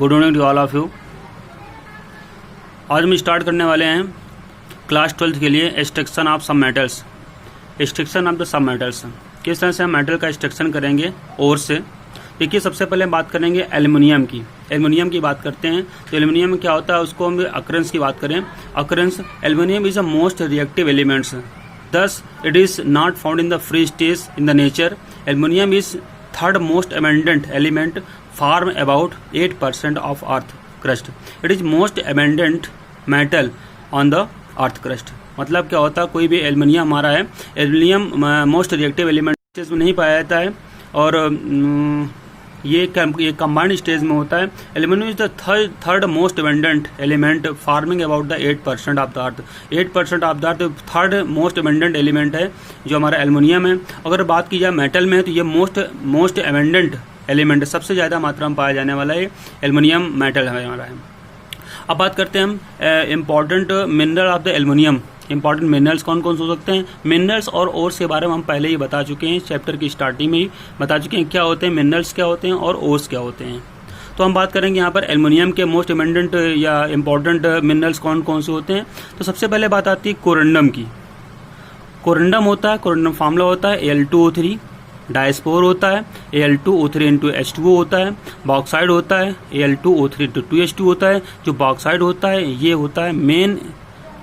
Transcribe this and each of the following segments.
Good evening to all of you. आज हम start करने वाले हैं क्लास 12th के लिए एक्सट्रैक्शन ऑफ सब metals. Extraction of the sub metals, किस तरह से हम मेटल का एक्सट्रैक्शन करेंगे और से। देखिए, सबसे पहले बात करेंगे एल्युमिनियम की। एल्युमिनियम की बात करते हैं तो एल्युमिनियम में क्या होता है, उसको हम अकरेंस की बात करें। Occurrence, aluminium is a most reactive elements, thus it is not found in the free state in the nature. Aluminium is third most abundant element, form about 8% of earth crust. It is most abundant metal on the earth crust. मतलब क्या होता है, कोई भी aluminium हमारा है, aluminium most reactive element में नहीं पाया जाता है और ये कंबाइंड स्टेज में होता है। Aluminium is the third most abundant element, farming about the 8% of the earth. 8% of the earth third most abundant element है जो हमारा एल्युमिनियम है। अगर बात की जाए मेटल में तो ये मोस्ट अबंडेंट एलिमेंट है, सबसे ज़्यादा मात्रा में पाया जाने वाला है एल्युमिनियम मेटल हमारा है। अब बात करते हैं हम important mineral of the aluminium. Important minerals कौन कौन से हो सकते हैं। मिनरल्स और ओर्स के बारे में हम पहले ही बता चुके हैं, चैप्टर की स्टार्टिंग में ही बता चुके हैं क्या होते हैं, मिनरल्स क्या होते हैं और ओर्स क्या होते हैं। तो हम बात करेंगे यहाँ पर एल्युमिनियम के मोस्ट अबंडेंट या इंपॉर्टेंट मिनरल्स कौन कौन से होते हैं। तो सबसे पहले बात आती है कोरंडम की। कोरंडम होता है, कोरंडम फार्मूला होता है Al2O3, डायस्पोर होता है Al2O3 होता है, बॉक्साइड होता है Al2O3 होता है। जो बॉक्साइड होता है ये होता है मेन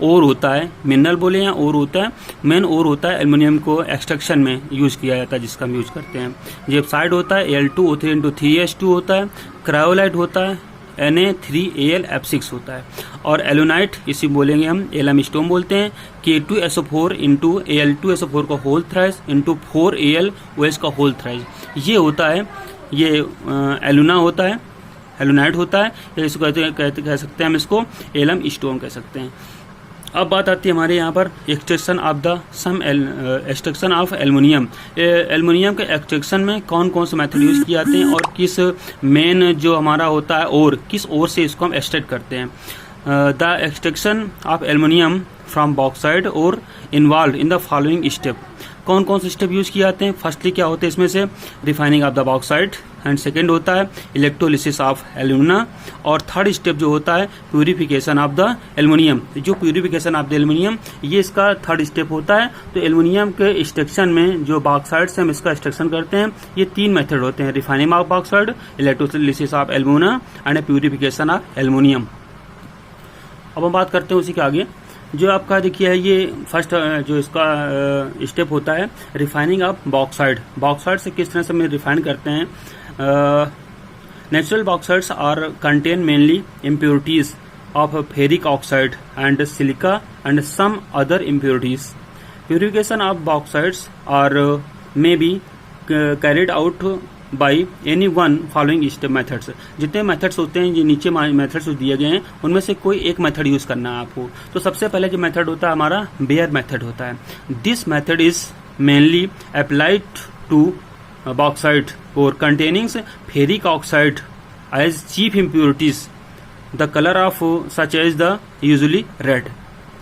ओर होता है, मिनरल बोले या ओर होता है, मेन ओर होता है एल्युमिनियम को एक्सट्रैक्शन में यूज़ किया जाता है, जिसका हम यूज़ करते हैं। जेप्साइड होता है Al2O3 होता है, क्रायोलाइट होता है Na3AlF6 होता है और एलुनाइट इसी बोलेंगे हम, एलम स्टोन बोलते हैं, K2SO4 Al2SO4 का होल थ्राइस 4AlOH का होल थ्राइस। ये होता है, ये एलुना होता है, एलुनाइट होता है, या इसको कह सकते हैं हम इसको एलम स्टोन कह सकते हैं। अब बात आती है हमारे यहाँ पर extraction of the extraction of aluminium. Aluminium के एक्सट्रैक्शन में कौन कौन से मेथड यूज किए जाते हैं और किस मेन जो हमारा होता है और किस ओर से इसको हम एक्सट्रैक्ट करते हैं। The extraction of aluminium from bauxite ore involve in the following step. कौन कौन से स्टेप यूज किए जाते हैं। फर्स्टली क्या होते हैं इसमें से, refining of the bauxite, and second होता है इलेक्ट्रोलिसिस ऑफ एल्यूमिना, और थर्ड स्टेप जो होता है प्यूरिफिकेशन ऑफ द एल्युमिनियम। जो प्यूरिफिकेशन ऑफ द एल्युमिनियम ये इसका थर्ड स्टेप होता है। तो एल्युमिनियम के एक्सट्रैक्शन में जो बॉक्साइड से हम इसका एक्सट्रैक्शन करते हैं, ये तीन मेथड होते हैं, refining of bauxite, electrolysis of alumina and purification of aluminium. अब हम बात करते हैं उसी के आगे। जो आपका देखिए है, ये फर्स्ट जो इसका स्टेप होता है रिफाइनिंग ऑफ बॉक्साइड। बॉक्साइड से किस तरह से हम रिफाइन करते हैं। Natural bauxites are contain mainly impurities of ferric oxide and silica and some other impurities. Purification of bauxites are may be carried out by any one following step methods. जितने methods होते हैं, ये नीचे methods दिए गए हैं, उनमें से कोई एक मेथड यूज करना है आपको। तो सबसे पहले जो मेथड होता है हमारा बेयर मेथड होता है। This method is mainly applied to bauxite ore containing ferric oxide as chief impurities. The colour of such as the usually red.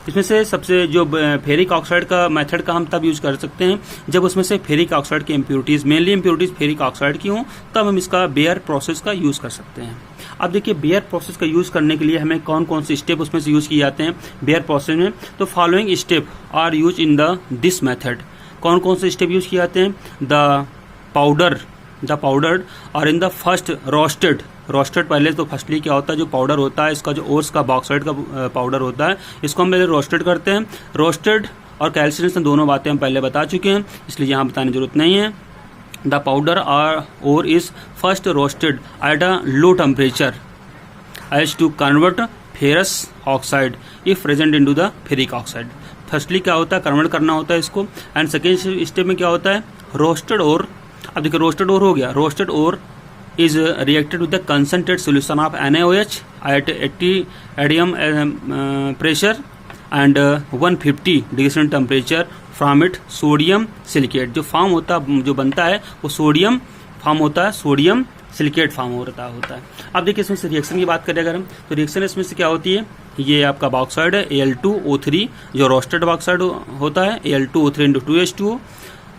इसमें से सबसे जो फेरिक ऑक्साइड का मेथड का हम तब यूज कर सकते हैं जब उसमें से फेरिक ऑक्साइड की impurities, mainly impurities ferric oxide की हों, तब हम इसका बेयर प्रोसेस का यूज कर सकते हैं। अब देखिए, बेयर प्रोसेस का यूज करने के लिए हमें कौन कौन से स्टेप उसमें से यूज किए जाते हैं बेयर प्रोसेस में। तो following step are use in the this method. कौन कौन से स्टेप यूज किए जाते हैं। द पाउडर और in the first roasted. Roasted पहले तो फर्स्टली क्या होता है, जो पाउडर होता है इसका, जो ओर्स का बॉक्साइड का पाउडर होता है, इसको हम पहले रोस्टेड करते हैं। रोस्टेड और कैल्सिनेशन दोनों बातें हम पहले बता चुके हैं, इसलिए यहाँ बताने की जरूरत नहीं है। The powder ore is first roasted at a low temperature as to convert ferrous oxide if present into the ferric oxide. Firstly क्या होता है, कन्वर्ट करना होता है इसको। एंड सेकेंड स्टेप में क्या होता है, रोस्टेड और। अब देखिए, रोस्टेड और हो गया। रोस्टेड और is reacted with the concentrated solution of NaOH at 80 atm pressure and 150 degree temperature from it sodium silicate। जो फॉर्म होता है, जो बनता है वो सोडियम फॉर्म होता है, सोडियम सिलिकेट फॉर्म होता है। अब देखिए, इसमें से रिएक्शन की बात करें अगर हम, तो रिएक्शन इसमें से क्या होती है, ये आपका बॉक्साइड है Al2O3 जो रोस्टेड बॉक्साइड होता है, Al2O3 × 2H2O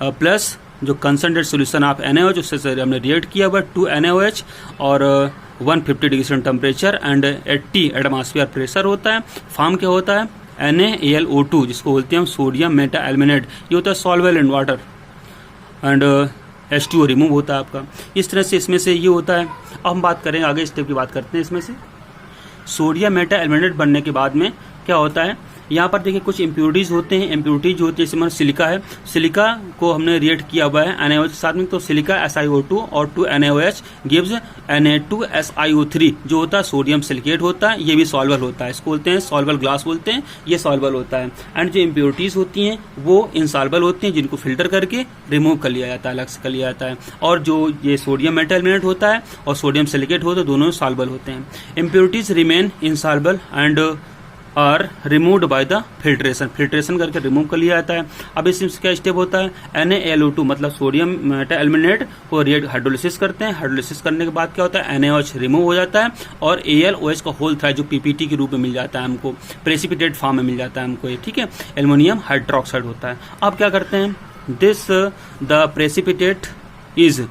प्लस जो कंसनट्रेट सोल्यूशन ऑफ NaOH, उससे हमने रिएक्ट किया हुआ 2NaOH, और 150 degree centigrade temperature and 80 atmosphere pressure होता है। फॉर्म क्या होता है, NaAlO2 जिसको बोलते हैं हम सोडियम मेटा एल्मिनेट, ये होता है solvable in water and H2O remove होता है आपका। इस तरह से इसमें से ये होता है। अब हम बात करेंगे आगे स्टेप की बात करते हैं। इसमें से सोडियम मेटा एल्मिनेट बनने के बाद में क्या होता है, यहाँ पर देखिए कुछ इम्प्योरिटीज होते हैं। इम्प्योरिटीज जो होती है, जैसे हमारा सिलिका है, सिलिका को हमने रिएक्ट किया हुआ है NaOH के साथ में, तो सिलिका SiO2 और 2NaOH गिव्स Na2SiO3 जो होता है सोडियम सिलिकेट होता है, ये भी सॉल्वल होता है, इसको बोलते हैं सॉल्वल ग्लास बोलते हैं, ये सॉल्वल होता है। एंड जो इम्प्योरिटीज होती हैं वो इनसॉल्वल होती हैं, जिनको फिल्टर करके रिमूव कर लिया जाता है, अलग से कर लिया जाता है। और जो ये सोडियम मेटा एल्मिनेट होता है और सोडियम सिलिकेट होता है, दोनों सॉल्वल होते हैं। Impurities remain insoluble and are removed by the filtration, filtration करके रिमूव कर लिया जाता है। अब इसमें क्या स्टेप होता है, NaAlO2 मतलब सोडियम मेटा एल्मिनेट को रिएक्ट हाइड्रोलिसिस करते हैं। हाइड्रोलिसिस करने के बाद क्या होता है, NaOH रिमूव हो जाता है और AlOH का होल था जो PPT के रूप में मिल जाता है हमको, प्रेसिपिटेट फॉर्म में मिल जाता है हमको, ठीक है, एल्युमिनियम हाइड्रोक्साइड होता है। अब क्या करते हैं, this the precipitate is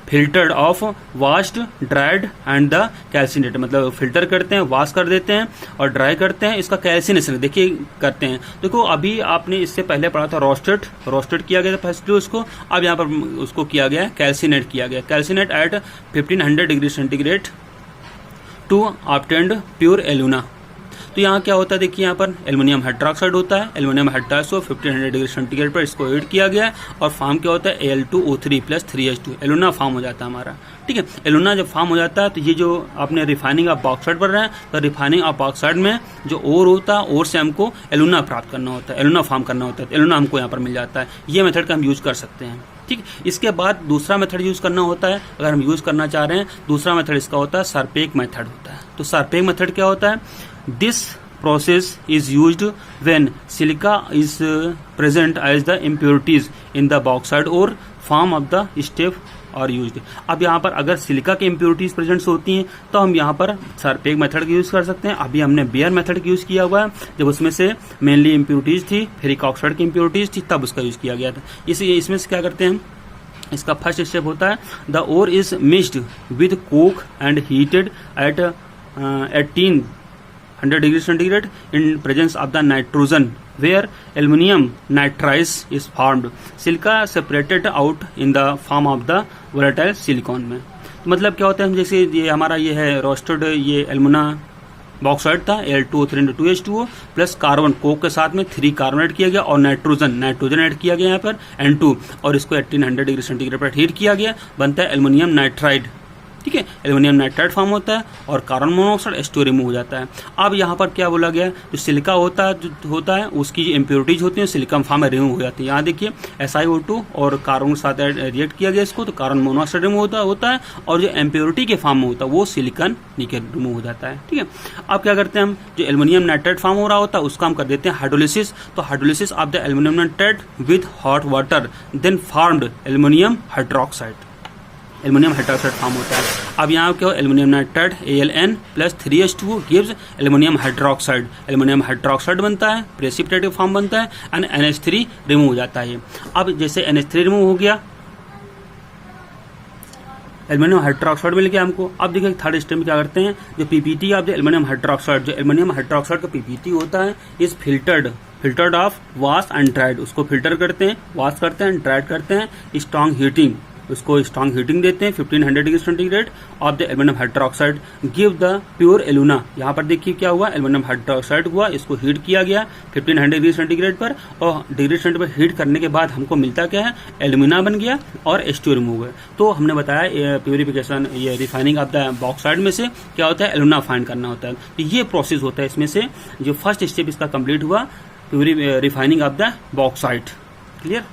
filtered off washed dried and the calcinate, मतलब फिल्टर करते हैं, वॉश कर देते हैं और ड्राई करते हैं, इसका कैल्सिनेशन देखिए करते हैं। देखो अभी आपने इससे पहले पढ़ा था रोस्टेड किया गया था फर्स्ट उसको, अब यहाँ पर उसको किया गया कैल्सिनेट किया गया, calcinate at 1500 degree centigrade to obtained pure alumina. तो यहाँ क्या होता है, देखिए यहाँ पर एल्युमिनियम हाइड्रोक्साइड होता है, एल्युमिनियम हाइड्रोक्साइड 1500 डिग्री सेंटीग्रेड पर इसको हीट किया गया और फॉर्म क्या होता है Al2O3 plus 3H2, alumina form हो जाता है हमारा, ठीक है। एल्युमिना जब फॉर्म हो जाता है तो ये जो आपने रिफाइनिंग ऑफ बॉक्साइड पढ़ रहे हैं, तो रिफाइनिंग ऑफ बॉक्साइड में जो ओर होता है, ओर से हमको एल्युमिना प्राप्त करना होता है, एल्युमिना फॉर्म करना होता है, एल्युमिना हमको यहाँ पर मिल जाता है। ये मेथड का हम यूज कर सकते हैं, ठीक। इसके बाद दूसरा मेथड यूज करना होता है, अगर हम यूज करना चाह रहे हैं, दूसरा मेथड इसका होता है सरपेक मेथड होता है। तो सरपेक मेथड क्या होता है, this process is used when silica is present as the impurities in the bauxite or form of the step are used। अब यहाँ पर अगर सिलिका की इम्प्योरिटीज प्रेजेंट होती हैं तो हम यहाँ पर सरपेक मेथड का यूज कर सकते हैं। अभी हमने बेयर मेथड का यूज किया हुआ है, जब उसमें से मेनली इम्प्योरिटीज थी, फेरिक ऑक्साइड की इम्प्योरिटीज थी, तब उसका यूज किया गया था। इसमें से क्या करते हैं, इसका फर्स्ट स्टेप होता है the ore is mixed with coke and heated at 1800 degree centigrade in presence of the nitrogen where aluminium nitride is formed, silica separated out in the form of the volatile silicon में। तो मतलब क्या होता है, जैसे ये हमारा ये है रोस्टेड ये एल्युमिना बॉक्साइड था Al2O3 प्लस कार्बन कोक के साथ में 3 कार्बोनेट किया गया और नाइट्रोजन ऐड किया गया यहाँ पर N2 और इसको 1800 डिग्री सेंटीग्रेड पर हीट किया गया, बनता है एल्युमिनियम नाइट्राइड, ठीक है। एल्युमिनियम नाइट्राइड फॉर्म होता है और कार्बन मोनोऑक्साइड H2 रिमूव हो जाता है। अब यहाँ पर क्या बोला गया, जो सिलिका होता है उसकी जो इम्प्योरिटीज होती है सिलिकॉन फॉर्म में रिमूव हो जाती है। यहाँ देखिए SiO2 और कार्बन के साथ रिएक्ट किया गया इसको, तो कार्बन मोनोऑक्साइड रिमूव होता है और जो इम्प्योरिटी के फॉर्म में होता है वो सिलिकॉन निकल रिमूव हो जाता है, ठीक है। अब क्या करते हैं हम, जो एल्युमिनियम नाइट्राइड फॉर्म हो रहा होता है उसका हम कर देते हैं हाइड्रोलिसिस। तो hydrolysis of the aluminium nitride with hot water then formed aluminium hydroxide, aluminium hydroxide form होता है। अब यहाँ क्या aluminium nitride Al plus 3H2 gives aluminium hydroxide बनता है, प्रेसिपिटेटिव फॉर्म बनता है एंड NH3 रिमूव हो जाता है। अब जैसे NH3 रिमूव हो गया, एल्युमिनियम हाइड्रोक्साइड मिल गया हमको। अब देखिए थर्ड स्टेप में क्या करते हैं, जो PPT of the aluminium hydroxide, जो एल्युमिनियम हाइड्रोक्साइड का पीपीटी होता है is filtered off wash and dried, उसको फिल्टर करते हैं, वॉश करते हैं, ड्राइड करते हैं, स्ट्रॉन्ग हीटिंग, उसको स्ट्रॉन्ग हीटिंग देते हैं 1500 degree centigrade of the aluminium hydroxide give the pure alumina. यहाँ पर देखिए क्या हुआ, एल्युमिनियम हाइड्रोक्साइड हुआ, इसको हीट किया गया 1500 डिग्री सेंटीग्रेड पर और डिग्री सेंटीग्रेड पर हीट करने के बाद हमको मिलता क्या है, एल्युमिना बन गया और H2 रिमूव हुआ। तो हमने बताया प्योरिफिकेशन, ये रिफाइनिंग ऑफ द बॉक्साइड में से क्या होता है, एल्युमिना फाइंड करना होता है। तो ये प्रोसेस होता है इसमें से, जो फर्स्ट स्टेप इसका कंप्लीट हुआ, refining of the bauxite. Clear.